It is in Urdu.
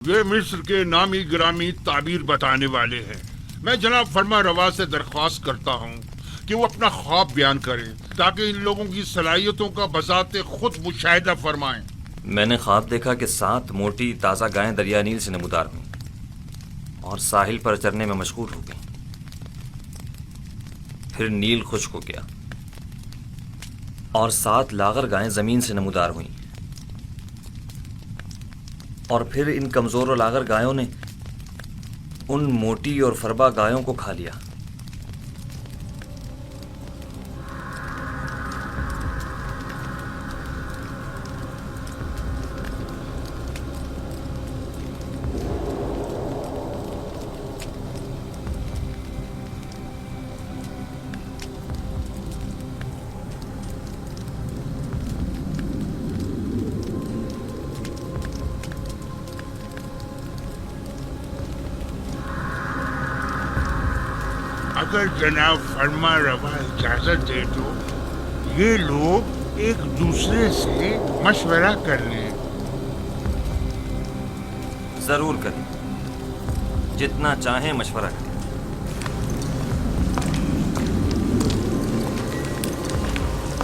یہ مصر کے نامی گرامی تعبیر بتانے والے ہیں۔ میں جناب فرما روا سے درخواست کرتا ہوں کہ وہ اپنا خواب بیان کریں تاکہ ان لوگوں کی صلاحیتوں کا بذات خود مشاہدہ فرمائیں۔ میں نے خواب دیکھا کہ 7 موٹی تازہ گائیں دریا نیل سے نمودار ہوئیں اور ساحل پر چرنے میں مشغول ہو گئیں۔ پھر نیل خشک ہو گیا اور 7 لاغر گائیں زمین سے نمودار ہوئیں، اور پھر ان کمزور و لاغر گایوں نے ان موٹی اور فربا گایوں کو کھا لیا۔ اگر جناب فرما روا اجازت دے تو یہ لوگ ایک دوسرے سے مشورہ کر لیں۔ ضرور کریں، جتنا چاہیں مشورہ کریں۔